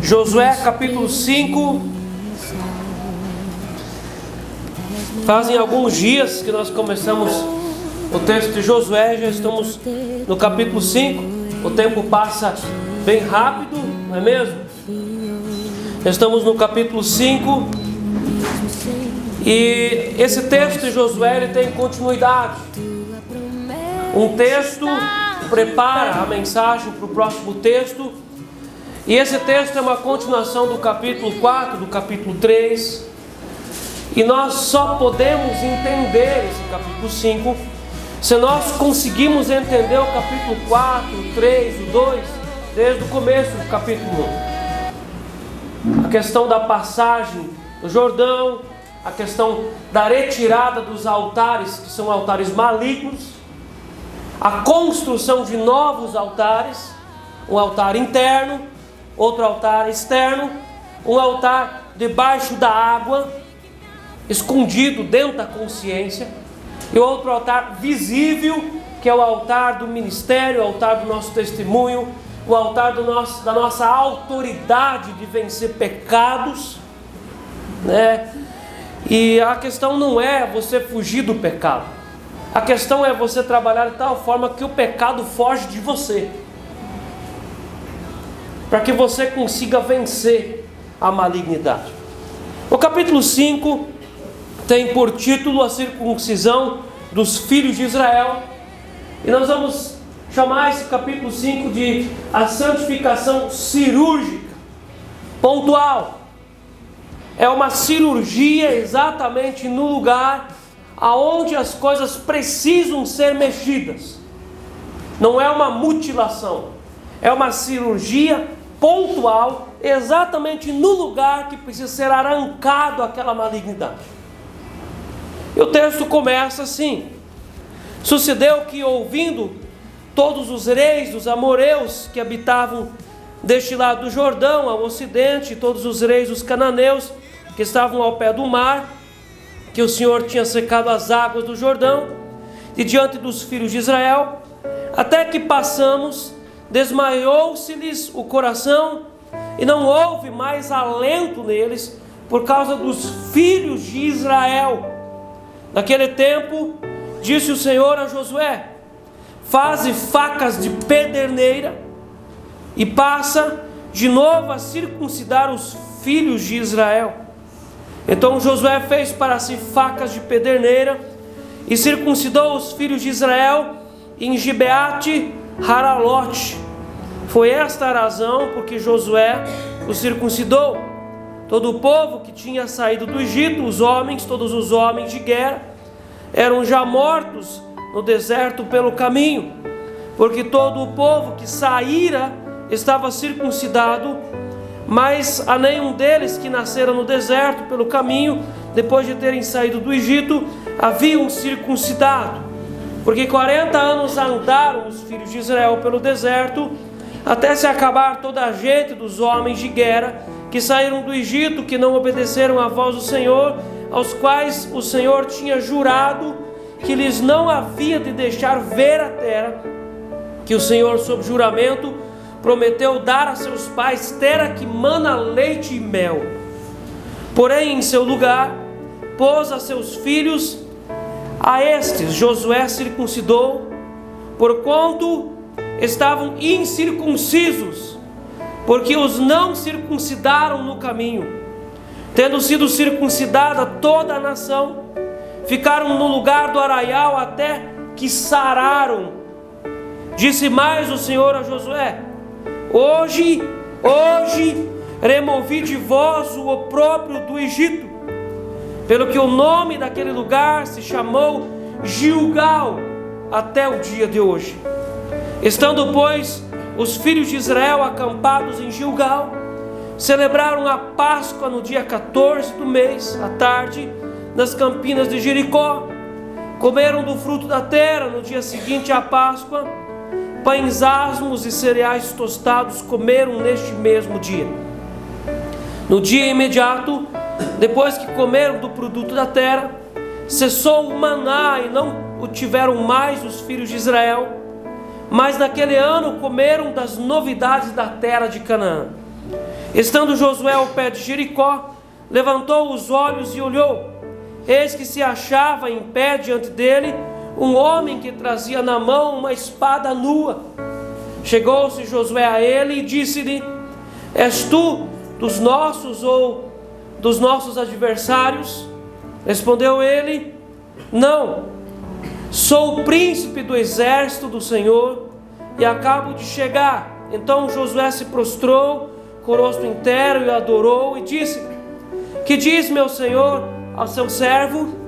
Josué capítulo 5. Fazem alguns dias que nós começamos o texto de Josué, já estamos no capítulo 5. O tempo passa bem rápido, não é mesmo? Estamos no capítulo 5. E esse texto de Josué, ele tem continuidade. Um texto prepara a mensagem para o próximo texto. E esse texto é uma continuação do capítulo 4, do capítulo 3. E nós só podemos entender esse capítulo 5 se nós conseguimos entender o capítulo 4, o 3, o 2, desde o começo do capítulo 1. A questão da passagem do Jordão, a questão da retirada dos altares, que são altares malignos, a construção de novos altares, um altar interno, outro altar externo, um altar debaixo da água, escondido dentro da consciência, e outro altar visível, que é o altar do ministério, o altar do nosso testemunho, o altar da nossa autoridade de vencer pecados, né? E a questão não é você fugir do pecado, a questão é você trabalhar de tal forma que o pecado foge de você, para que você consiga vencer a malignidade. O capítulo 5 tem por título a circuncisão dos filhos de Israel. E nós vamos chamar esse capítulo 5 de a santificação cirúrgica, pontual. É uma cirurgia exatamente no lugar aonde as coisas precisam ser mexidas. Não é uma mutilação, é uma cirurgia pontual, exatamente no lugar que precisa ser arrancado aquela malignidade. E o texto começa assim: sucedeu que, ouvindo todos os reis dos amoreus que habitavam deste lado do Jordão, ao ocidente, e todos os reis dos cananeus que estavam ao pé do mar, que o Senhor tinha secado as águas do Jordão, e diante dos filhos de Israel, até que passamos, desmaiou-se-lhes o coração, e não houve mais alento neles, por causa dos filhos de Israel. Naquele tempo, disse o Senhor a Josué: faze facas de pederneira, e passa de novo a circuncidar os filhos de Israel. Então Josué fez para si facas de pederneira, e circuncidou os filhos de Israel em Gibeate Haralote. Foi esta a razão porque Josué os circuncidou. Todo o povo que tinha saído do Egito, os homens, todos os homens de guerra, eram já mortos no deserto pelo caminho, porque todo o povo que saíra estava circuncidado, mas a nenhum deles que nasceram no deserto pelo caminho, depois de terem saído do Egito, haviam circuncidado, porque 40 anos andaram os filhos de Israel pelo deserto, até se acabar toda a gente dos homens de guerra que saíram do Egito, que não obedeceram à voz do Senhor, aos quais o Senhor tinha jurado que lhes não havia de deixar ver a terra, que o Senhor, sob juramento, prometeu dar a seus pais, terra que mana leite e mel. Porém, em seu lugar, pôs a seus filhos, a estes Josué circuncidou, porquanto estavam incircuncisos, porque os não circuncidaram no caminho. Tendo sido circuncidada toda a nação, ficaram no lugar do arraial até que sararam. Disse mais o Senhor a Josué: Hoje removi de vós o opróbrio do Egito, pelo que o nome daquele lugar se chamou Gilgal até o dia de hoje. Estando, pois, os filhos de Israel acampados em Gilgal, celebraram a Páscoa no dia 14 do mês, à tarde, nas campinas de Jericó. Comeram do fruto da terra no dia seguinte à Páscoa. Pães asmos e cereais tostados comeram neste mesmo dia. No dia imediato, depois que comeram do produto da terra, cessou o maná e não o tiveram mais os filhos de Israel. Mas naquele ano comeram das novidades da terra de Canaã. Estando Josué ao pé de Jericó, levantou os olhos e olhou. Eis que se achava em pé diante dele um homem que trazia na mão uma espada nua. Chegou-se Josué a ele e disse-lhe: És tu dos nossos ou dos nossos adversários? Respondeu ele: Não, sou o príncipe do exército do Senhor e acabo de chegar. Então Josué se prostrou com o rosto em terra e adorou e disse: Que diz meu senhor ao seu servo?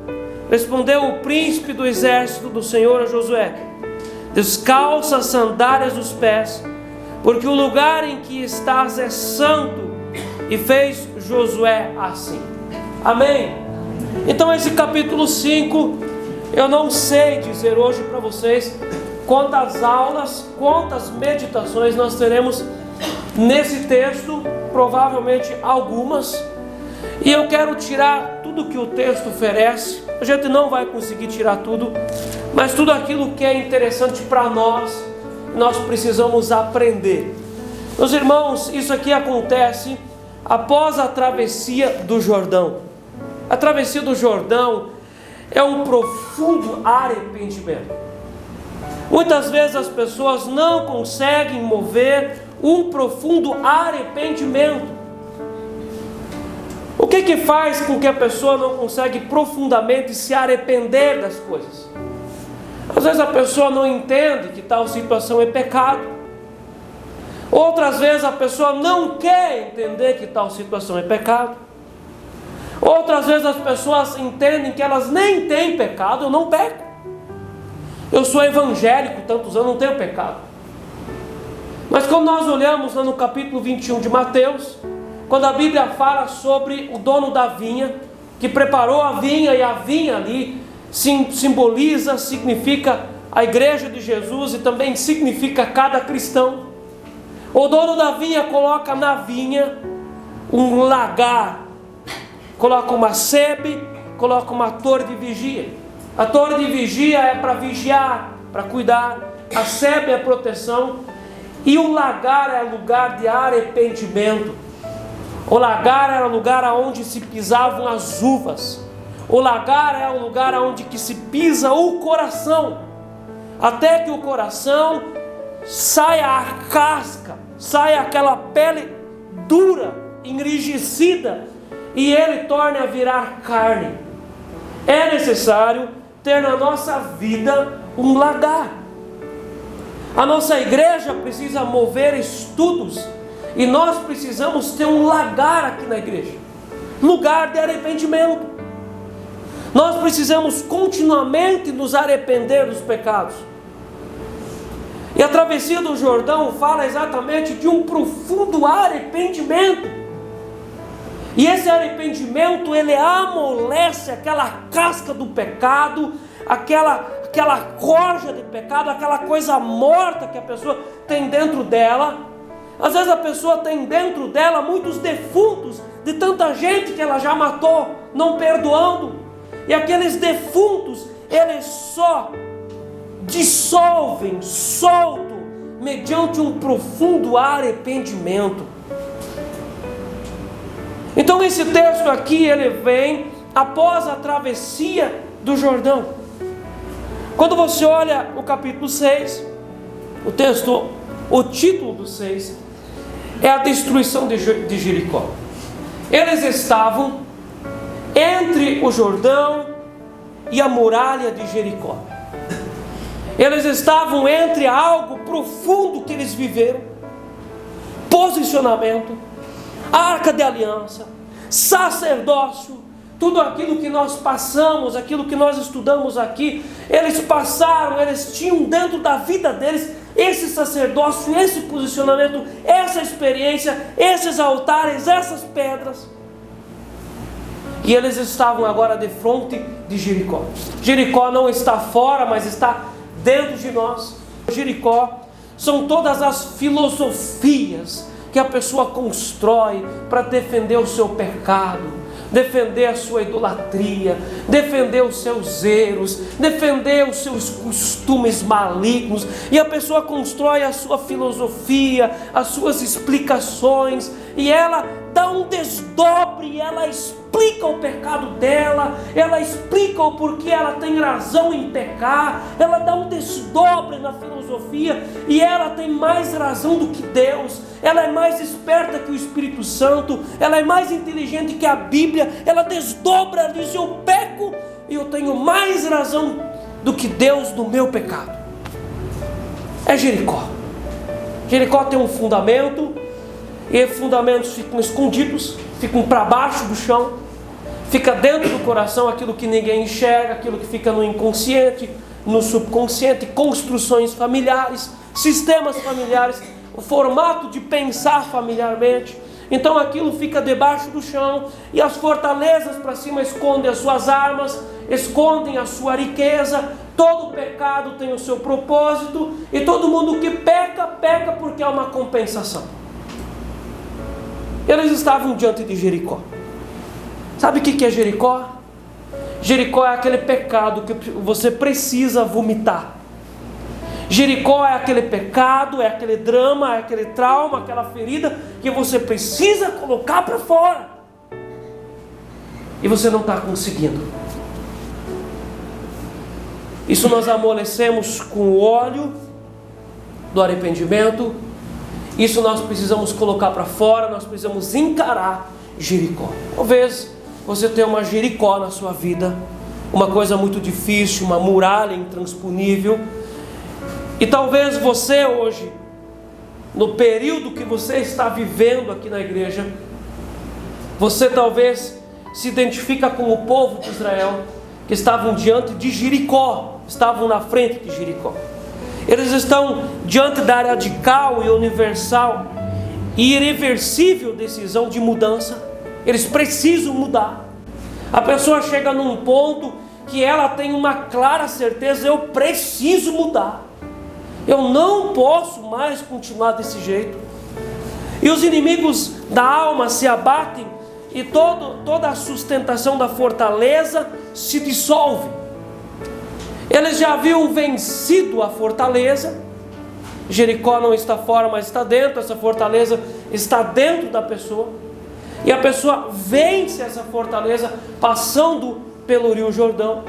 Respondeu o príncipe do exército do Senhor a Josué: Descalça as sandálias dos pés, porque o lugar em que estás é santo. E fez Josué assim. Amém? Então esse capítulo 5, eu não sei dizer hoje para vocês quantas aulas, quantas meditações nós teremos nesse texto, provavelmente algumas. E eu quero tirar tudo que o texto oferece. A gente não vai conseguir tirar tudo, mas tudo aquilo que é interessante para nós, nós precisamos aprender. Meus irmãos, isso aqui acontece após a travessia do Jordão. A travessia do Jordão é um profundo arrependimento. Muitas vezes as pessoas não conseguem mover um profundo arrependimento. O que faz com que a pessoa não consegue profundamente se arrepender das coisas? Às vezes a pessoa não entende que tal situação é pecado. Outras vezes a pessoa não quer entender que tal situação é pecado. Outras vezes as pessoas entendem que elas nem têm pecado. Eu não peco. Eu sou evangélico tantos anos, não tenho pecado. Mas quando nós olhamos lá no capítulo 21 de Mateus, quando a Bíblia fala sobre o dono da vinha, que preparou a vinha, e a vinha ali simboliza, significa a igreja de Jesus e também significa cada cristão. O dono da vinha coloca na vinha um lagar, coloca uma sebe, coloca uma torre de vigia. A torre de vigia é para vigiar, para cuidar. A sebe é proteção. E o lagar é lugar de arrependimento. O lagar era o lugar onde se pisavam as uvas. O lagar é o lugar onde que se pisa o coração, até que o coração saia a casca, saia aquela pele dura, enrijecida, e ele torne a virar carne. É necessário ter na nossa vida um lagar. A nossa igreja precisa mover estudos, e nós precisamos ter um lagar aqui na igreja, lugar de arrependimento. Nós precisamos continuamente nos arrepender dos pecados. E a travessia do Jordão fala exatamente de um profundo arrependimento. E esse arrependimento, ele amolece aquela casca do pecado, aquela corja de pecado, aquela coisa morta que a pessoa tem dentro dela. Às vezes a pessoa tem dentro dela muitos defuntos de tanta gente que ela já matou, não perdoando. E aqueles defuntos, eles só dissolvem, soltam, mediante um profundo arrependimento. Então esse texto aqui, ele vem após a travessia do Jordão. Quando você olha o capítulo 6, o título do 6 é a destruição de Jericó. Eles estavam entre o Jordão e a muralha de Jericó. Eles estavam entre algo profundo que eles viveram: posicionamento, arca de aliança, sacerdócio, tudo aquilo que nós passamos, aquilo que nós estudamos aqui, eles passaram, eles tinham dentro da vida deles esse sacerdócio, esse posicionamento, essa experiência, esses altares, essas pedras. E eles estavam agora de frente de Jericó. Jericó não está fora, mas está dentro de nós. Jericó são todas as filosofias que a pessoa constrói para defender o seu pecado, defender a sua idolatria, defender os seus erros, defender os seus costumes malignos, e a pessoa constrói a sua filosofia, as suas explicações, e ela dá um desdobre, ela explica o pecado dela, ela explica o porquê ela tem razão em pecar, ela dá um desdobre na filosofia, e ela tem mais razão do que Deus, ela é mais esperta que o Espírito Santo, ela é mais inteligente que a Bíblia, ela desdobra, ela diz: eu peco e eu tenho mais razão do que Deus do meu pecado. É Jericó. Jericó tem um fundamento, e fundamentos ficam escondidos, ficam para baixo do chão, fica dentro do coração aquilo que ninguém enxerga, aquilo que fica no inconsciente, no subconsciente, construções familiares, sistemas familiares, o formato de pensar familiarmente. Então aquilo fica debaixo do chão, e as fortalezas para cima escondem as suas armas, escondem a sua riqueza. Todo pecado tem o seu propósito, e todo mundo que peca, peca porque há uma compensação. Eles estavam diante de Jericó. Sabe o que é Jericó? Jericó é aquele pecado que você precisa vomitar. Jericó é aquele pecado, é aquele drama, é aquele trauma, aquela ferida que você precisa colocar para fora, e você não está conseguindo. Isso nós amolecemos com o óleo do arrependimento. Isso nós precisamos colocar para fora, nós precisamos encarar Jericó. Talvez você tenha uma Jericó na sua vida, uma coisa muito difícil, uma muralha intransponível. E talvez você hoje, no período que você está vivendo aqui na igreja, você talvez se identifica com o povo de Israel, que estavam diante de Jericó, estavam na frente de Jericó. Eles estão diante da radical e universal e irreversível decisão de mudança. Eles precisam mudar. A pessoa chega num ponto que ela tem uma clara certeza: eu preciso mudar, eu não posso mais continuar desse jeito. E os inimigos da alma se abatem, e toda a sustentação da fortaleza se dissolve. Eles já haviam vencido a fortaleza. Jericó não está fora, mas está dentro. Essa fortaleza está dentro da pessoa, e a pessoa vence essa fortaleza passando pelo Rio Jordão.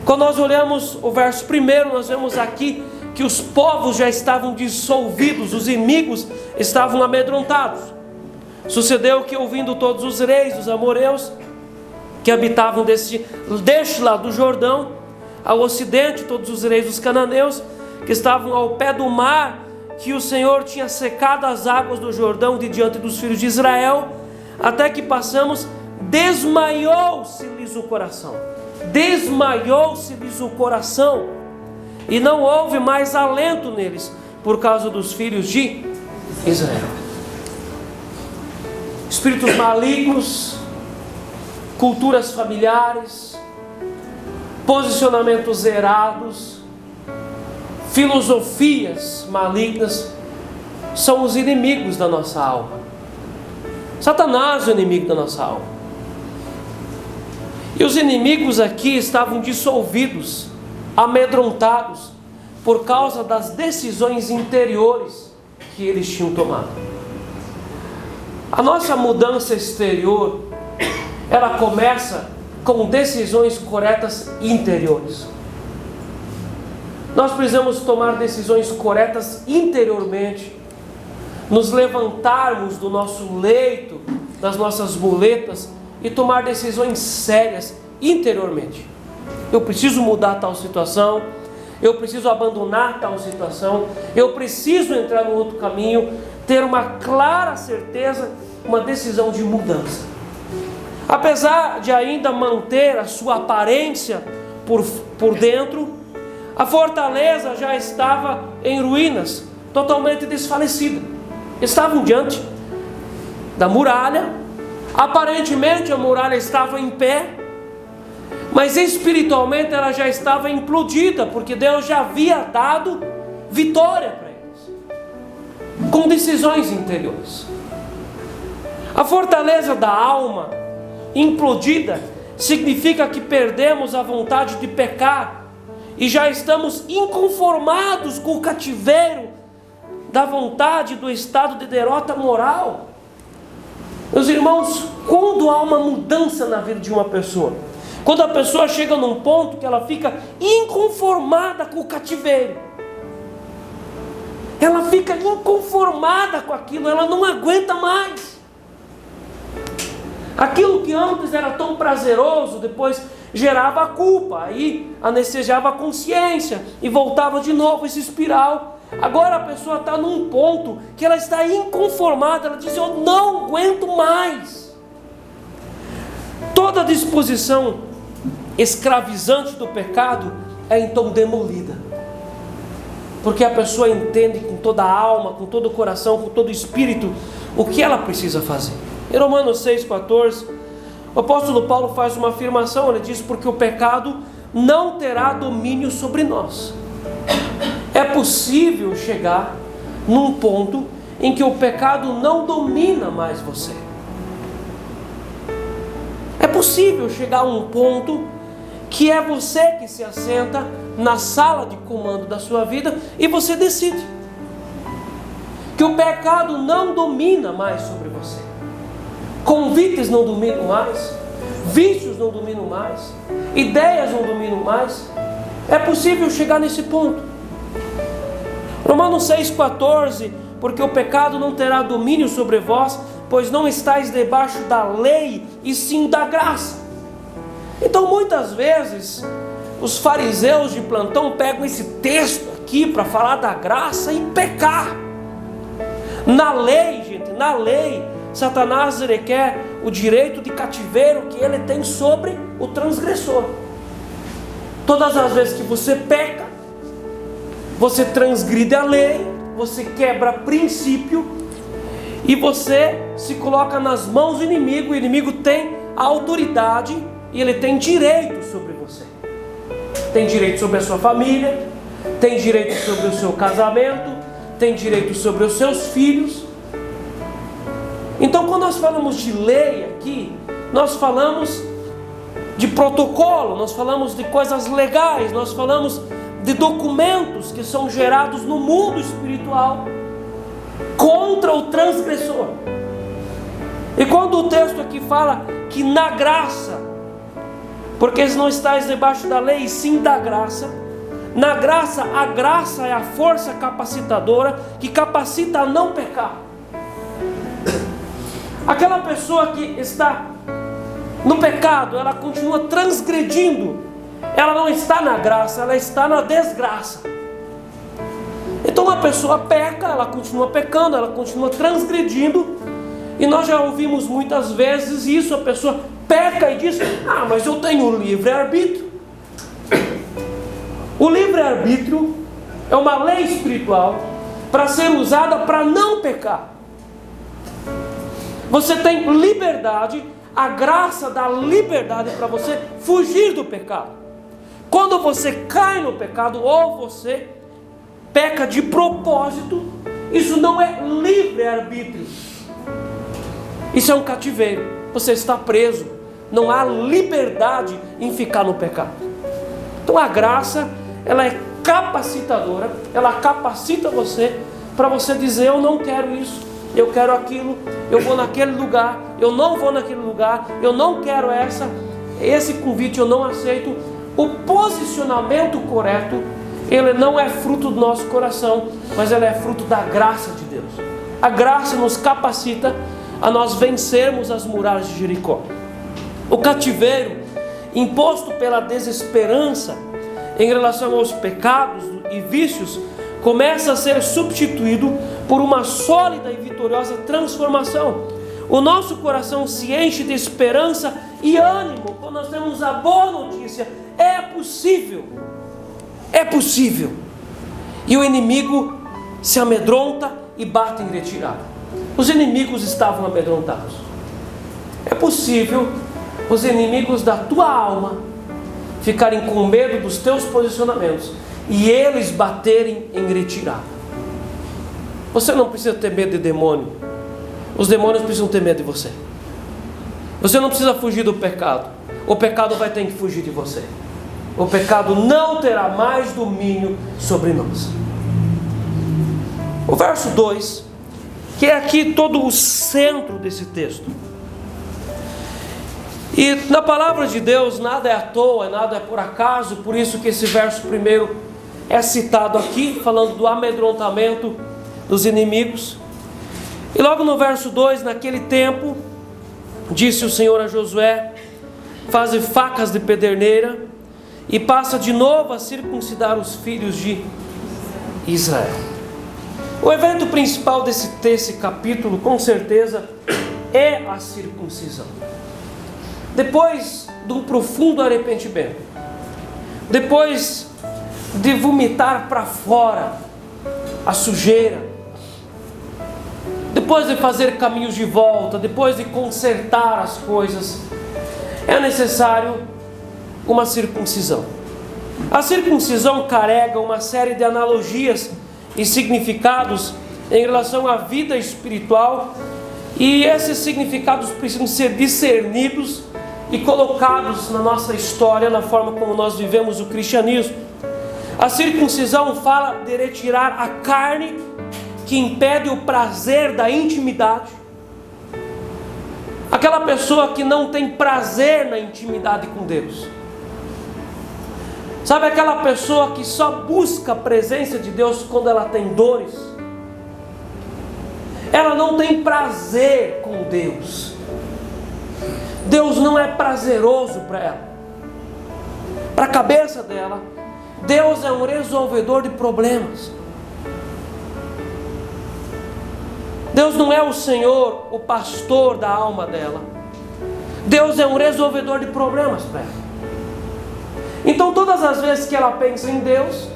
Quando nós olhamos o verso 1, nós vemos aqui que os povos já estavam dissolvidos, os inimigos estavam amedrontados. Sucedeu que, ouvindo todos os reis dos amoreus que habitavam deste lado do Jordão, ao ocidente, todos os reis dos cananeus que estavam ao pé do mar, que o Senhor tinha secado as águas do Jordão de diante dos filhos de Israel, até que passamos, desmaiou-se-lhes o coração. Desmaiou-se-lhes o coração, e não houve mais alento neles, por causa dos filhos de Israel. Espíritos malignos, culturas familiares, posicionamentos errados, filosofias malignas são os inimigos da nossa alma. Satanás é o inimigo da nossa alma. E os inimigos aqui estavam dissolvidos, amedrontados, por causa das decisões interiores que eles tinham tomado. A nossa mudança exterior, ela começa com decisões corretas interiores. Nós precisamos tomar decisões corretas interiormente, nos levantarmos do nosso leito, das nossas muletas, e tomar decisões sérias interiormente. Eu preciso mudar tal situação, eu preciso abandonar tal situação, eu preciso entrar no outro caminho, ter uma clara certeza, uma decisão de mudança. Apesar de ainda manter a sua aparência por dentro, a fortaleza já estava em ruínas, totalmente desfalecida. Estavam diante da muralha, aparentemente a muralha estava em pé, mas espiritualmente ela já estava implodida, porque Deus já havia dado vitória para eles, com decisões interiores. A fortaleza da alma implodida, significa que perdemos a vontade de pecar e já estamos inconformados com o cativeiro da vontade, do estado de derrota moral. Meus irmãos, quando há uma mudança na vida de uma pessoa, quando a pessoa chega num ponto que ela fica inconformada com o cativeiro, ela fica inconformada com aquilo, ela não aguenta mais. Aquilo que antes era tão prazeroso, depois gerava culpa, aí anestesiava a consciência e voltava de novo esse espiral. Agora a pessoa está num ponto que ela está inconformada, ela diz: eu não aguento mais. Toda disposição escravizante do pecado é então demolida, porque a pessoa entende com toda a alma, com todo o coração, com todo o espírito, o que ela precisa fazer. Em Romanos 6,14, o apóstolo Paulo faz uma afirmação, ele diz: porque o pecado não terá domínio sobre nós. É possível chegar num ponto em que o pecado não domina mais você. É possível chegar a um ponto que é você que se assenta na sala de comando da sua vida e você decide que o pecado não domina mais sobre você. Convites não dominam mais, vícios não dominam mais, ideias não dominam mais. É possível chegar nesse ponto. Romanos 6,14, porque o pecado não terá domínio sobre vós, pois não estáis debaixo da lei, e sim da graça. Então muitas vezes os fariseus de plantão pegam esse texto aqui para falar da graça e pecar. Na lei, gente, na lei, Satanás ele quer o direito de cativeiro que ele tem sobre o transgressor. Todas as vezes que você peca, você transgride a lei, você quebra princípio e você se coloca nas mãos do inimigo. O inimigo tem a autoridade e ele tem direito sobre você. Tem direito sobre a sua família, tem direito sobre o seu casamento, tem direito sobre os seus filhos. Então, quando nós falamos de lei aqui, nós falamos de protocolo, nós falamos de coisas legais, nós falamos de documentos que são gerados no mundo espiritual contra o transgressor. E quando o texto aqui fala que na graça, porque não estáis debaixo da lei, sim da graça, na graça, a graça é a força capacitadora que capacita a não pecar. Aquela pessoa que está no pecado, ela continua transgredindo, ela não está na graça, ela está na desgraça. Então a pessoa peca, ela continua pecando, ela continua transgredindo, e nós já ouvimos muitas vezes isso, a pessoa peca e diz: ah, mas eu tenho livre-arbítrio. O livre-arbítrio é uma lei espiritual para ser usada para não pecar. Você tem liberdade, a graça dá liberdade para você fugir do pecado. Quando você cai no pecado ou você peca de propósito, isso não é livre-arbítrio. Isso é um cativeiro. Você está preso. Não há liberdade em ficar no pecado. Então a graça, ela é capacitadora. Ela capacita você para você dizer: eu não quero isso, eu quero aquilo, eu vou naquele lugar, eu não vou naquele lugar, eu não quero esse convite eu não aceito. O posicionamento correto, ele não é fruto do nosso coração, mas ele é fruto da graça de Deus. A graça nos capacita a nós vencermos as muralhas de Jericó. O cativeiro imposto pela desesperança em relação aos pecados e vícios começa a ser substituído por uma sólida e vitoriosa transformação. O nosso coração se enche de esperança e ânimo quando nós temos a boa notícia: é possível, é possível. E o inimigo se amedronta e bate em retirada. Os inimigos estavam amedrontados. É possível os inimigos da tua alma ficarem com medo dos teus posicionamentos e eles baterem em retirada. Você não precisa ter medo de demônio. Os demônios precisam ter medo de você. Você não precisa fugir do pecado. O pecado vai ter que fugir de você. O pecado não terá mais domínio sobre nós. O verso 2, que é aqui todo o centro desse texto. E na palavra de Deus nada é à toa, nada é por acaso. Por isso que esse verso primeiro é citado aqui, falando do amedrontamento dos inimigos. E logo no verso 2, naquele tempo, disse o Senhor a Josué: faze facas de pederneira e passa de novo a circuncidar os filhos de Israel. O evento principal desse capítulo, com certeza, é a circuncisão. Depois de um profundo arrependimento, depois de vomitar para fora a sujeira, depois de fazer caminhos de volta, depois de consertar as coisas, é necessário uma circuncisão. A circuncisão carrega uma série de analogias e significados em relação à vida espiritual, e esses significados precisam ser discernidos e colocados na nossa história, na forma como nós vivemos o cristianismo. A circuncisão fala de retirar a carne que impede o prazer da intimidade. Aquela pessoa que não tem prazer na intimidade com Deus. Sabe aquela pessoa que só busca a presença de Deus quando ela tem dores? Ela não tem prazer com Deus. Deus não é prazeroso para ela. Para a cabeça dela, Deus é um resolvedor de problemas. Deus não é o Senhor, o pastor da alma dela. Deus é um resolvedor de problemas para ela. Então todas as vezes que ela pensa em Deus,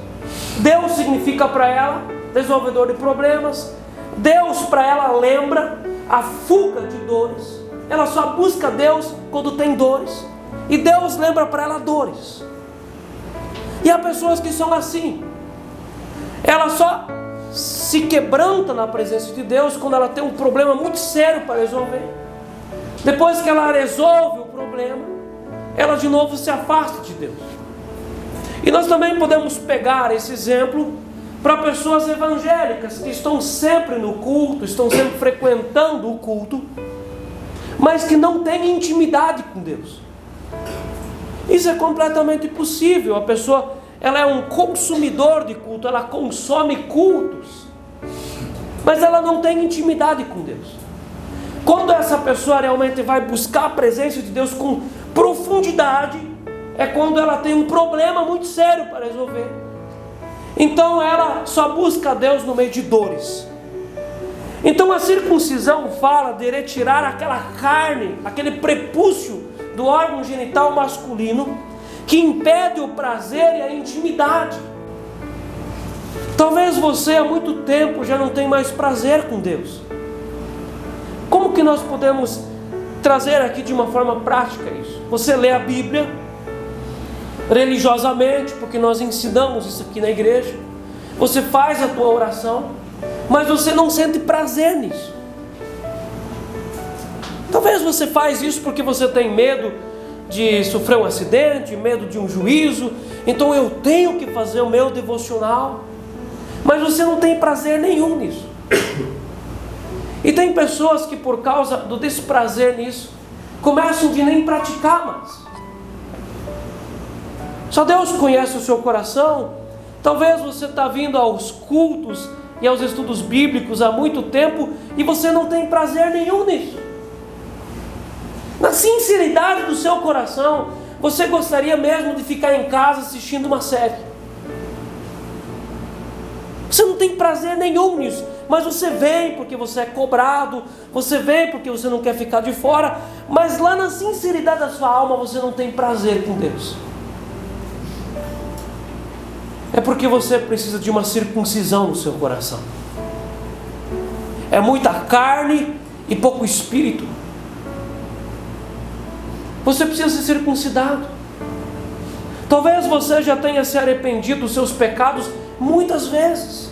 Deus significa para ela resolvedor de problemas. Deus para ela lembra a fuga de dores. Ela só busca Deus quando tem dores. E Deus lembra para ela dores. E há pessoas que são assim. Ela só se quebranta na presença de Deus quando ela tem um problema muito sério para resolver. Depois que ela resolve o problema, ela de novo se afasta de Deus. E nós também podemos pegar esse exemplo para pessoas evangélicas que estão sempre no culto, estão sempre frequentando o culto, mas que não têm intimidade com Deus. Isso é completamente impossível. A pessoa, ela é um consumidor de culto, ela consome cultos, mas ela não tem intimidade com Deus. Quando essa pessoa realmente vai buscar a presença de Deus com profundidade, é quando ela tem um problema muito sério para resolver. Então ela só busca a Deus no meio de dores. Então a circuncisão fala de retirar aquela carne, aquele prepúcio do órgão genital masculino que impede o prazer e a intimidade. Talvez você há muito tempo já não tenha mais prazer com Deus. Como que nós podemos trazer aqui de uma forma prática isso? Você lê a Bíblia religiosamente, porque nós ensinamos isso aqui na igreja. Você faz a tua oração, mas você não sente prazer nisso. Talvez você faz isso porque você tem medo de sofrer um acidente, medo de um juízo. Então eu tenho que fazer o meu devocional, mas você não tem prazer nenhum nisso. E tem pessoas que por causa do desprazer nisso, começam de nem praticar mais. Só Deus conhece o seu coração. Talvez você está vindo aos cultos e aos estudos bíblicos há muito tempo e você não tem prazer nenhum nisso. Na sinceridade do seu coração, você gostaria mesmo de ficar em casa assistindo uma série. Você não tem prazer nenhum nisso, mas você vem porque você é cobrado, você vem porque você não quer ficar de fora, mas lá na sinceridade da sua alma você não tem prazer com Deus. É porque você precisa de uma circuncisão no seu coração. É muita carne e pouco espírito. Você precisa ser circuncidado. Talvez você já tenha se arrependido dos seus pecados muitas vezes.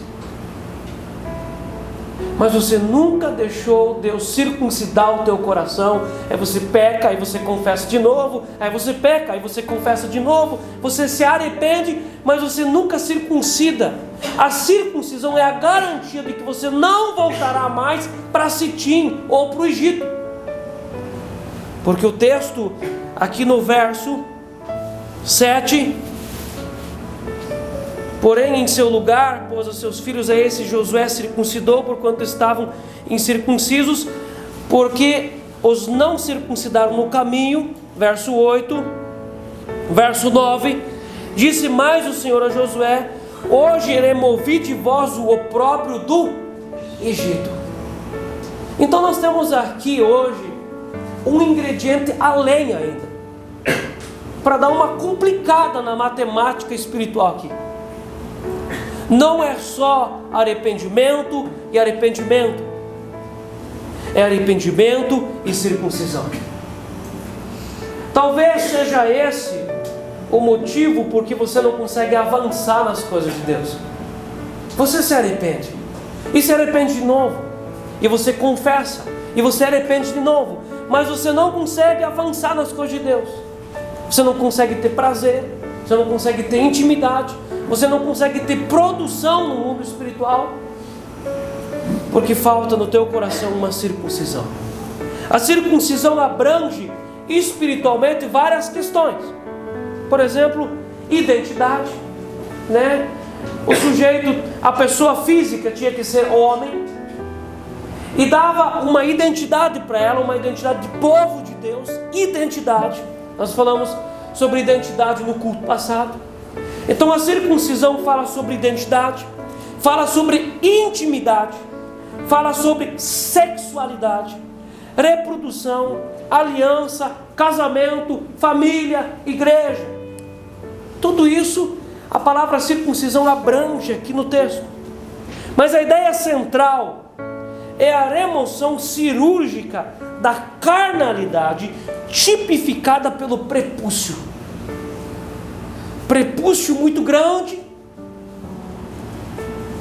mas você nunca deixou Deus circuncidar o teu coração. Aí você peca, aí você confessa de novo, aí você peca, aí você confessa de novo, você se arrepende, mas você nunca circuncida. A circuncisão é a garantia de que você não voltará mais para Sitim ou para o Egito. Porque o texto aqui no verso 7: porém em seu lugar pôs os seus filhos, a esse Josué circuncidou, porquanto estavam incircuncisos, porque os não circuncidaram no caminho. Verso 8, verso 9, disse mais o Senhor a Josué: hoje removi de vós o opróbrio do Egito. Então nós temos aqui hoje um ingrediente além ainda, para dar uma complicada na matemática espiritual aqui. Não é só arrependimento e arrependimento, é arrependimento e circuncisão. Talvez seja esse o motivo por que você não consegue avançar nas coisas de Deus. Você se arrepende, e se arrepende de novo, e você confessa, e você arrepende de novo, mas você não consegue avançar nas coisas de Deus. Você não consegue ter prazer, você não consegue ter intimidade, você não consegue ter produção no mundo espiritual, porque falta no teu coração uma circuncisão. A circuncisão abrange espiritualmente várias questões. Por exemplo, identidade, né? O sujeito, a pessoa física tinha que ser homem, e dava uma identidade para ela, uma identidade de povo de Deus. Identidade, nós falamos sobre identidade no culto passado. Então a circuncisão fala sobre identidade, fala sobre intimidade, fala sobre sexualidade, reprodução, aliança, casamento, família, igreja. Tudo isso a palavra circuncisão abrange aqui no texto. Mas a ideia central é a remoção cirúrgica da carnalidade tipificada pelo prepúcio. Prepúcio muito grande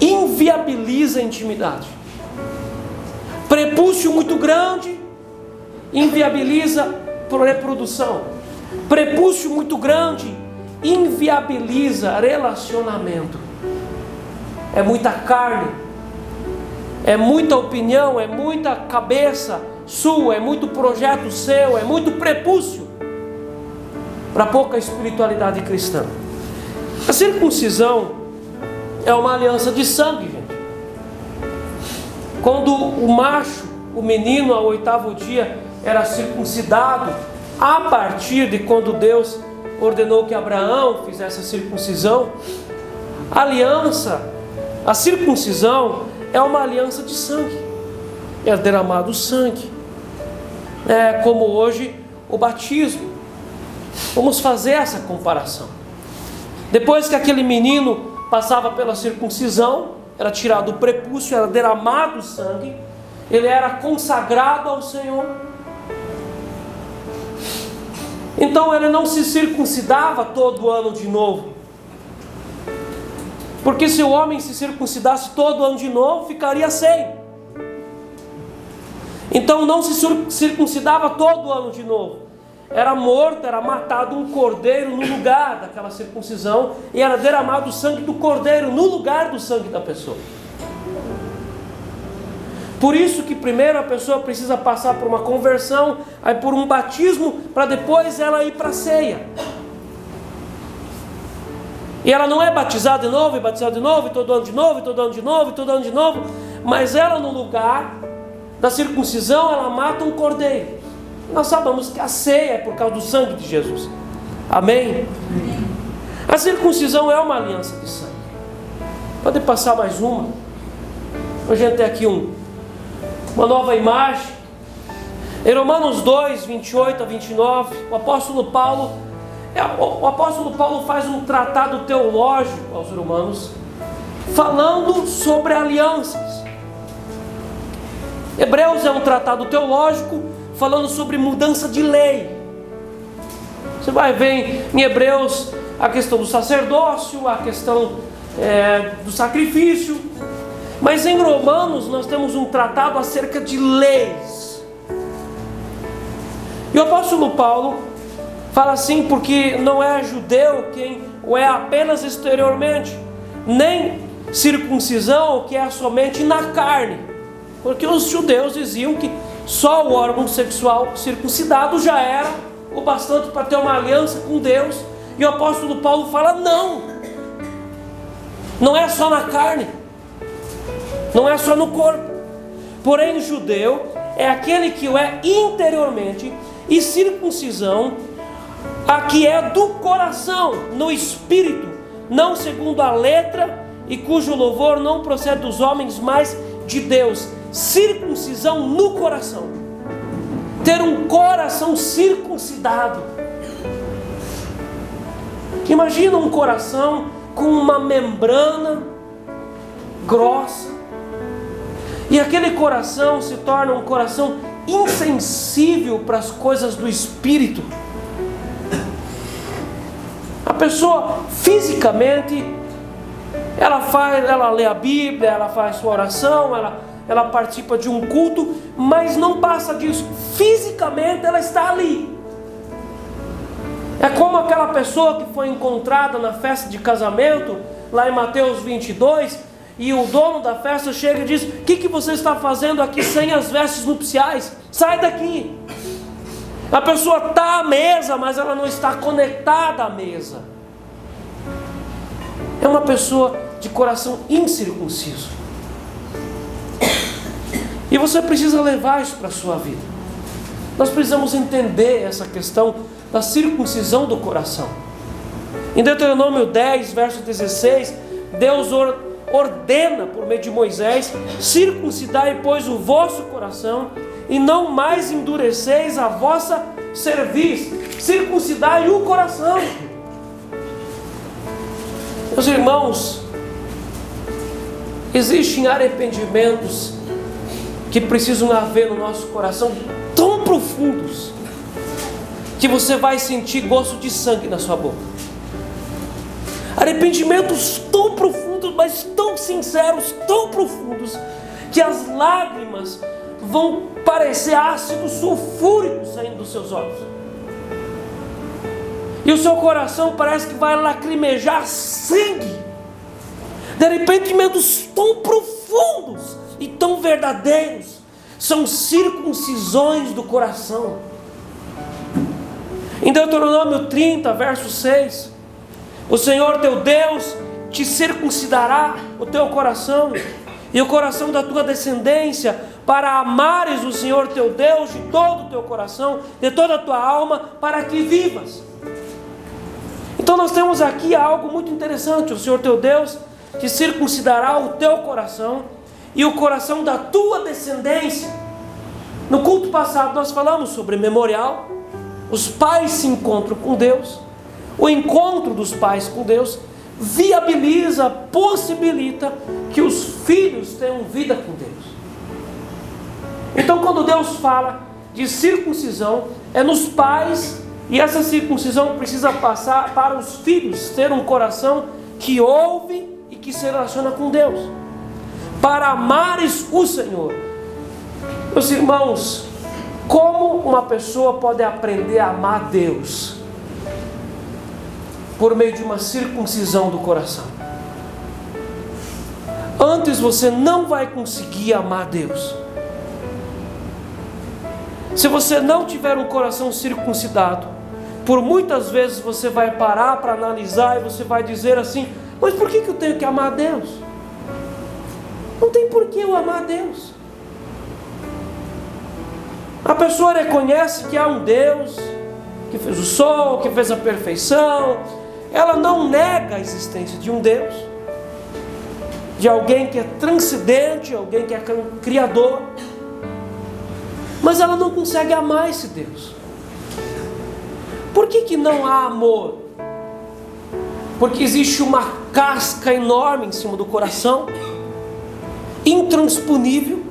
inviabiliza a intimidade. Prepúcio muito grande inviabiliza a reprodução. Prepúcio muito grande inviabiliza relacionamento. É muita carne, é muita opinião, é muita cabeça sua, é muito projeto seu, é muito prepúcio para pouca espiritualidade cristã. A circuncisão é uma aliança de sangue, gente. Quando o macho, o menino, ao 8º dia, era circuncidado, a partir de quando Deus ordenou que Abraão fizesse a circuncisão, a circuncisão é uma aliança de sangue, é derramado sangue. É como hoje o batismo. Vamos fazer essa comparação. Depois que aquele menino passava pela circuncisão, era tirado o prepúcio, era derramado o sangue, ele era consagrado ao Senhor. Então ele não se circuncidava todo ano de novo, porque se o homem se circuncidasse todo ano de novo, ficaria sem. Então não se circuncidava todo ano de novo. Era morto, era matado um cordeiro no lugar daquela circuncisão, e era derramado o sangue do cordeiro no lugar do sangue da pessoa. Por isso que primeiro a pessoa precisa passar por uma conversão, aí por um batismo, para depois ela ir para a ceia. E ela não é batizada de novo, e batizada de novo, e todo ano de novo, e todo ano de novo, e todo ano de novo, mas ela no lugar da circuncisão, ela mata um cordeiro. Nós sabemos que a ceia é por causa do sangue de Jesus. Amém? Amém. A circuncisão é uma aliança de sangue. Pode passar mais uma. Hoje a gente tem aqui uma nova imagem. Em Romanos 2, 28 a 29, o apóstolo Paulo faz um tratado teológico aos romanos, falando sobre alianças. Hebreus é um tratado teológico falando sobre mudança de lei. Você vai ver em Hebreus a questão do sacerdócio, a questão do sacrifício. Mas em Romanos nós temos um tratado acerca de leis. E o apóstolo Paulo fala assim, porque não é judeu quem o é apenas exteriormente, nem circuncisão que é somente na carne, porque os judeus diziam que só o órgão sexual circuncidado já era o bastante para ter uma aliança com Deus. E o apóstolo Paulo fala: não é só na carne, não é só no corpo, porém judeu é aquele que o é interiormente, e circuncisão a que é do coração, no espírito, não segundo a letra, e cujo louvor não procede dos homens, mas de Deus. Circuncisão no coração, ter um coração circuncidado. Imagina um coração com uma membrana grossa, e aquele coração se torna um coração insensível para as coisas do espírito. A pessoa fisicamente ela lê a Bíblia, ela faz sua oração, ela participa de um culto, mas não passa disso. Fisicamente ela está ali. É como aquela pessoa que foi encontrada na festa de casamento, lá em Mateus 22, e o dono da festa chega e diz: o que você está fazendo aqui sem as vestes nupciais? Sai daqui. A pessoa está à mesa, mas ela não está conectada à mesa. É uma pessoa de coração incircunciso. E você precisa levar isso para a sua vida. Nós precisamos entender essa questão da circuncisão do coração. Em Deuteronômio 10, verso 16, Deus ordena por meio de Moisés: circuncidai, pois, o vosso coração, e não mais endureceis a vossa cerviz. Circuncidai o coração. Meus irmãos, existem arrependimentos que precisam haver no nosso coração tão profundos que você vai sentir gosto de sangue na sua boca. Arrependimentos tão profundos, mas tão sinceros, tão profundos, que as lágrimas vão parecer ácido sulfúrico saindo dos seus olhos, e o seu coração parece que vai lacrimejar sangue. De arrependimentos tão profundos e tão verdadeiros são circuncisões do coração. Em Deuteronômio 30, verso 6, o Senhor teu Deus te circuncidará o teu coração e o coração da tua descendência, para amares o Senhor teu Deus de todo o teu coração, de toda a tua alma, para que vivas. Então nós temos aqui algo muito interessante: o Senhor teu Deus te circuncidará o teu coração e o coração da tua descendência. No culto passado nós falamos sobre memorial. Os pais se encontram com Deus. O encontro dos pais com Deus viabiliza, possibilita que os filhos tenham vida com Deus. Então quando Deus fala de circuncisão, é nos pais, e essa circuncisão precisa passar para os filhos, ter um coração que ouve e que se relaciona com Deus, para amares o Senhor. Meus irmãos, como uma pessoa pode aprender a amar Deus? Por meio de uma circuncisão do coração. Antes você não vai conseguir amar Deus. Se você não tiver um coração circuncidado, por muitas vezes você vai parar para analisar e você vai dizer assim: mas por que eu tenho que amar Deus? Não tem por que eu amar Deus. A pessoa reconhece que há um Deus que fez o sol, que fez a perfeição. Ela não nega a existência de um Deus, de alguém que é transcendente, alguém que é criador, mas ela não consegue amar esse Deus. Por que não há amor? Porque existe uma casca enorme em cima do coração, intransponível,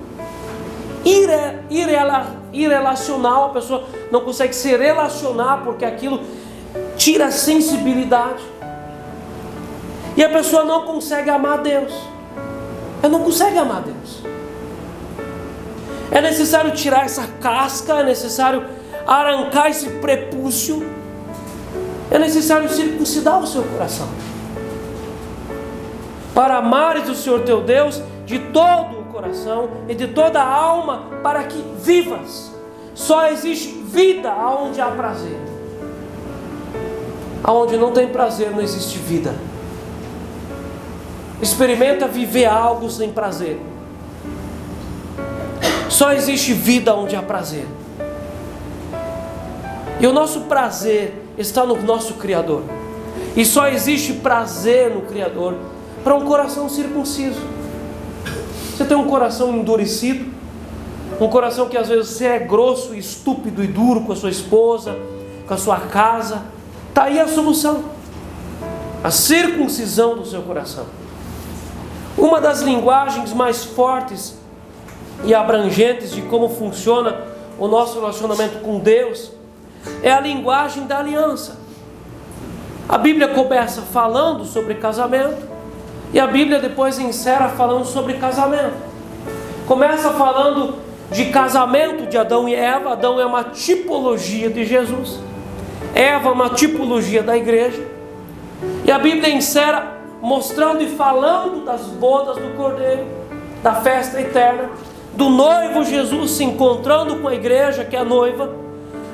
irrelacional. A pessoa não consegue se relacionar porque aquilo tira a sensibilidade, e a pessoa não consegue amar Deus. Ela não consegue amar Deus. É necessário tirar essa casca, é necessário arrancar esse prepúcio, é necessário circuncidar o seu coração, para amares o Senhor teu Deus de todo o coração e de toda a alma, para que vivas. Só existe vida aonde há prazer. Aonde não tem prazer, não existe vida. Experimenta viver algo sem prazer. Só existe vida onde há prazer. E o nosso prazer está no nosso Criador. E só existe prazer no Criador para um coração circunciso. Você tem um coração endurecido, um coração que às vezes você é grosso, estúpido e duro com a sua esposa, com a sua casa. Está aí a solução: a circuncisão do seu coração. Uma das linguagens mais fortes e abrangentes de como funciona o nosso relacionamento com Deus é a linguagem da aliança. A Bíblia começa falando sobre casamento e a Bíblia depois encerra falando sobre casamento. Começa falando de casamento de Adão e Eva. Adão é uma tipologia de Jesus, Eva é uma tipologia da igreja, e a Bíblia encerra mostrando e falando das bodas do Cordeiro, da festa eterna, do noivo Jesus se encontrando com a igreja que é a noiva.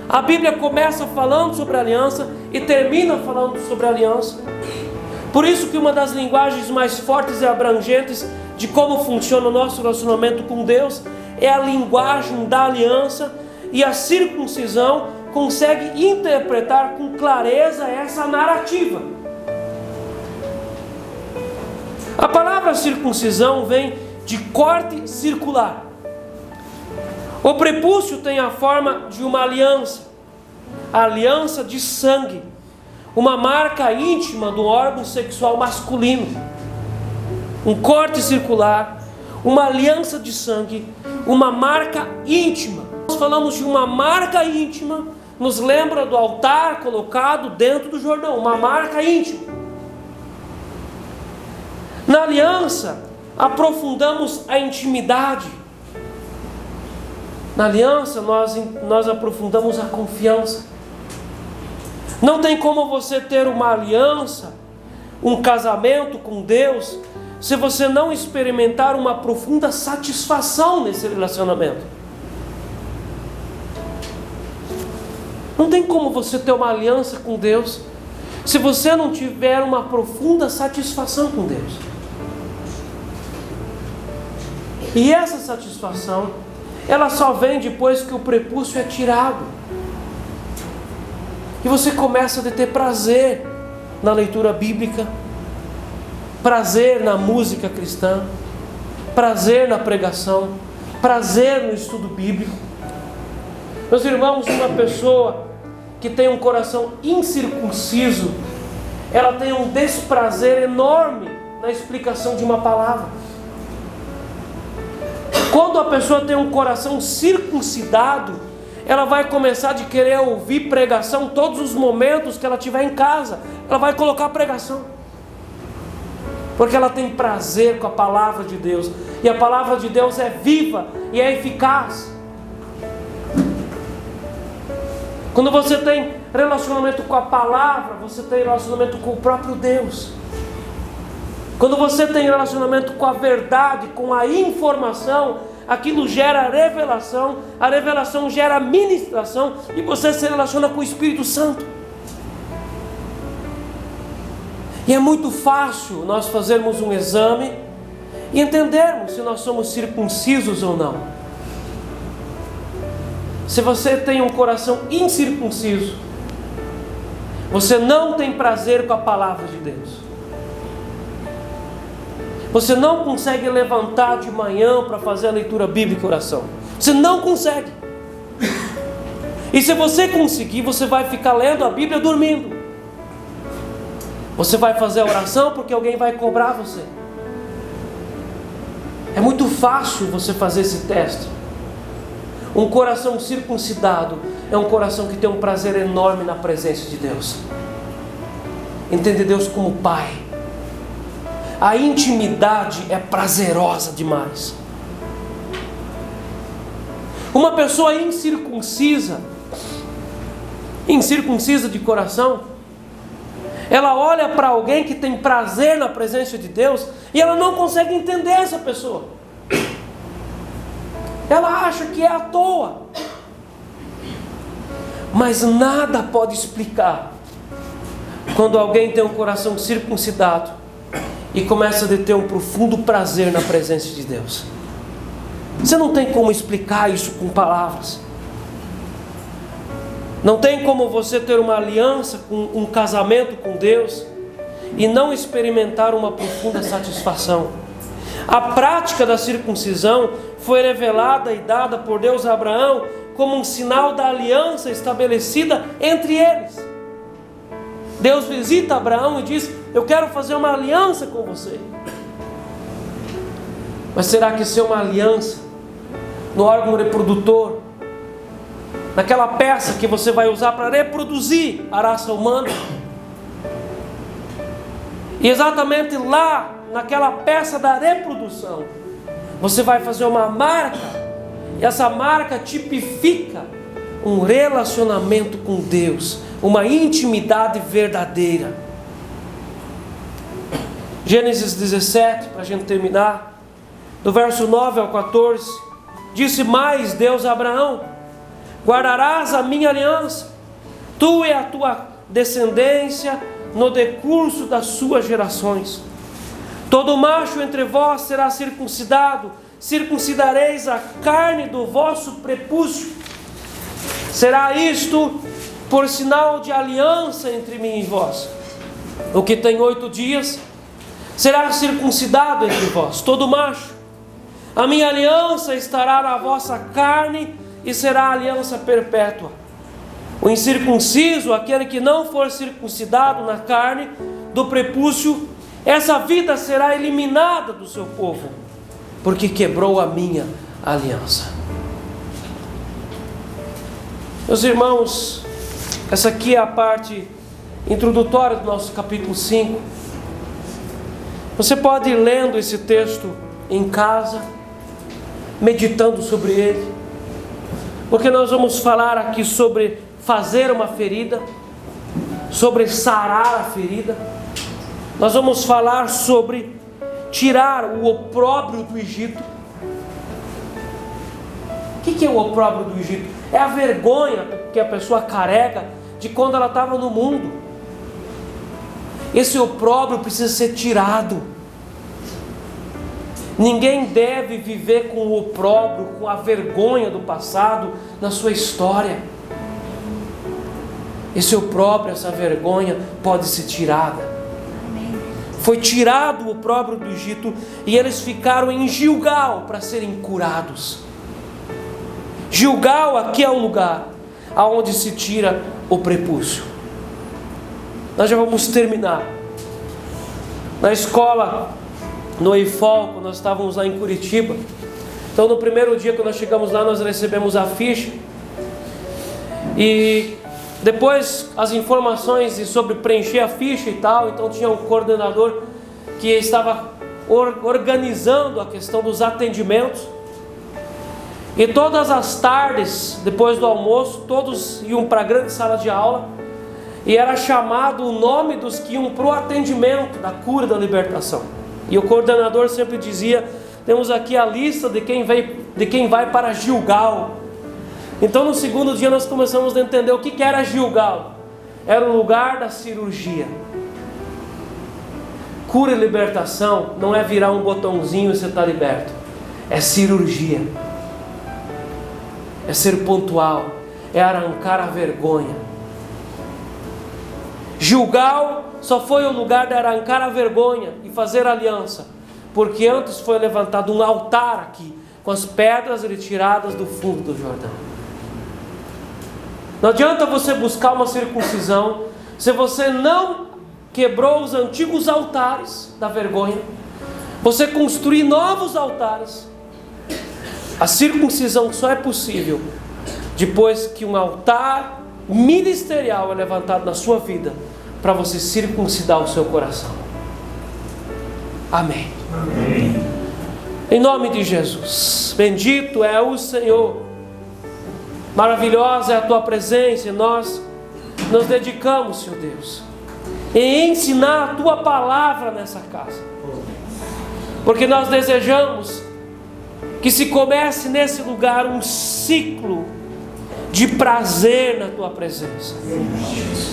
A Bíblia começa falando sobre a aliança e termina falando sobre a aliança. Por isso que uma das linguagens mais fortes e abrangentes de como funciona o nosso relacionamento com Deus é a linguagem da aliança, e a circuncisão consegue interpretar com clareza essa narrativa. A palavra circuncisão vem de corte circular. O prepúcio tem a forma de uma aliança, a aliança de sangue, uma marca íntima do órgão sexual masculino. Um corte circular, uma aliança de sangue, uma marca íntima. Nós falamos de uma marca íntima, nos lembra do altar colocado dentro do Jordão, uma marca íntima. Na aliança, aprofundamos a intimidade. Na aliança, nós aprofundamos a confiança. Não tem como você ter uma aliança, um casamento com Deus, se você não experimentar uma profunda satisfação nesse relacionamento. Não tem como você ter uma aliança com Deus, se você não tiver uma profunda satisfação com Deus. E essa satisfação, ela só vem depois que o prepúcio é tirado. E você começa a ter prazer na leitura bíblica, prazer na música cristã, prazer na pregação, prazer no estudo bíblico. Meus irmãos, uma pessoa que tem um coração incircunciso, ela tem um desprazer enorme na explicação de uma palavra. Quando a pessoa tem um coração circuncidado, ela vai começar a querer ouvir pregação todos os momentos que ela estiver em casa. Ela vai colocar pregação, porque ela tem prazer com a palavra de Deus, e a palavra de Deus é viva e é eficaz. Quando você tem relacionamento com a palavra, você tem relacionamento com o próprio Deus. Quando você tem relacionamento com a verdade, com a informação, aquilo gera revelação, a revelação gera ministração, e você se relaciona com o Espírito Santo. E é muito fácil nós fazermos um exame e entendermos se nós somos circuncisos ou não. Se você tem um coração incircunciso, você não tem prazer com a palavra de Deus. Você não consegue levantar de manhã para fazer a leitura bíblica e oração. Você não consegue. E se você conseguir, você vai ficar lendo a Bíblia dormindo. Você vai fazer a oração porque alguém vai cobrar você. É muito fácil você fazer esse teste. Um coração circuncidado é um coração que tem um prazer enorme na presença de Deus. Entende Deus como Pai. A intimidade é prazerosa demais. Uma pessoa incircuncisa de coração, ela olha para alguém que tem prazer na presença de Deus e ela não consegue entender essa pessoa. Ela acha que é à toa. Mas nada pode explicar quando alguém tem um coração circuncidado e começa a ter um profundo prazer na presença de Deus. Você não tem como explicar isso com palavras. Não tem como você ter uma aliança, um casamento com Deus e não experimentar uma profunda satisfação. A prática da circuncisão foi revelada e dada por Deus a Abraão como um sinal da aliança estabelecida entre eles. Deus visita Abraão e diz: eu quero fazer uma aliança com você. Mas será que ser uma aliança no órgão reprodutor, naquela peça que você vai usar para reproduzir a raça humana, e exatamente lá, naquela peça da reprodução, você vai fazer uma marca, e essa marca tipifica um relacionamento com Deus, uma intimidade verdadeira. Gênesis 17, para a gente terminar, do verso 9 ao 14, disse mais Deus a Abraão: guardarás a minha aliança, tu e a tua descendência, no decurso das suas gerações. Todo macho entre vós será circuncidado, circuncidareis a carne do vosso prepúcio. Será isto por sinal de aliança entre mim e vós. O que tem 8 dias será circuncidado entre vós, todo macho. A minha aliança estará na vossa carne e será aliança perpétua. O incircunciso, aquele que não for circuncidado na carne do prepúcio, essa vida será eliminada do seu povo, porque quebrou a minha aliança. Meus irmãos, essa aqui é a parte introdutória do nosso capítulo 5. Você pode ir lendo esse texto em casa, meditando sobre ele, porque nós vamos falar aqui sobre fazer uma ferida, sobre sarar a ferida. Nós vamos falar sobre tirar o opróbrio do Egito. O que é o opróbrio do Egito? É a vergonha que a pessoa carrega de quando ela estava no mundo. Esse opróbrio precisa ser tirado. Ninguém deve viver com o opróbrio, com a vergonha do passado na sua história. Esse opróbrio, essa vergonha pode ser tirada. Foi tirado o opróbrio do Egito e eles ficaram em Gilgal para serem curados. Gilgal aqui é o lugar aonde se tira o prepúcio. Nós já vamos terminar. Na escola, no EIFOL, quando nós estávamos lá em Curitiba, então no primeiro dia que nós chegamos lá, nós recebemos a ficha e depois as informações sobre preencher a ficha e tal. Então tinha um coordenador que estava organizando a questão dos atendimentos, e todas as tardes, depois do almoço, todos iam para a grande sala de aula e era chamado o nome dos que iam para o atendimento da cura e da libertação. E o coordenador sempre dizia: temos aqui a lista de quem vai para Gilgal. Então no segundo dia nós começamos a entender o que era Gilgal. Era o lugar da cirurgia. Cura e libertação não é virar um botãozinho e você está liberto. É cirurgia. É ser pontual. É arrancar a vergonha. Gilgal só foi o lugar de arrancar a vergonha e fazer aliança, porque antes foi levantado um altar aqui, com as pedras retiradas do fundo do Jordão. Não adianta você buscar uma circuncisão se você não quebrou os antigos altares da vergonha, você construir novos altares. A circuncisão só é possível depois que um altar ministerial é levantado na sua vida, para você circuncidar o seu coração. Amém. Amém. Em nome de Jesus. Bendito é o Senhor. Maravilhosa é a tua presença. Nós nos dedicamos, Senhor Deus, em ensinar a tua palavra nessa casa, porque nós desejamos que se comece nesse lugar um ciclo de prazer na tua presença.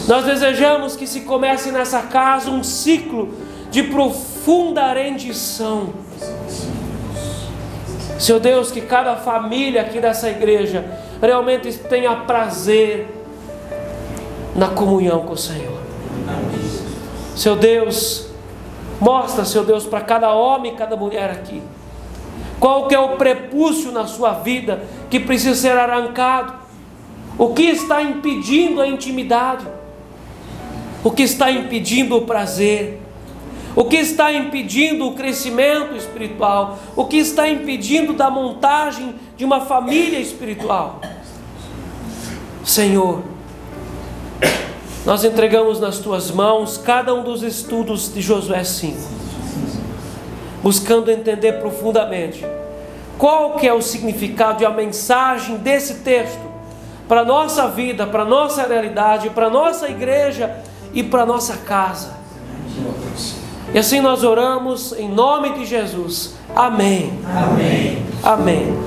Nós desejamos que se comece nessa casa um ciclo de profunda rendição. Senhor Deus, que cada família aqui dessa igreja realmente tenha prazer na comunhão com o Senhor. Seu Deus, mostra, Seu Deus, para cada homem e cada mulher aqui, qual que é o prepúcio na sua vida que precisa ser arrancado, o que está impedindo a intimidade, o que está impedindo o prazer, o que está impedindo o crescimento espiritual, o que está impedindo da montagem de uma família espiritual. Senhor, nós entregamos nas tuas mãos cada um dos estudos de Josué 5, buscando entender profundamente qual que é o significado e a mensagem desse texto para a nossa vida, para a nossa realidade, para a nossa igreja e para a nossa casa. E assim nós oramos em nome de Jesus. Amém. Amém. Amém.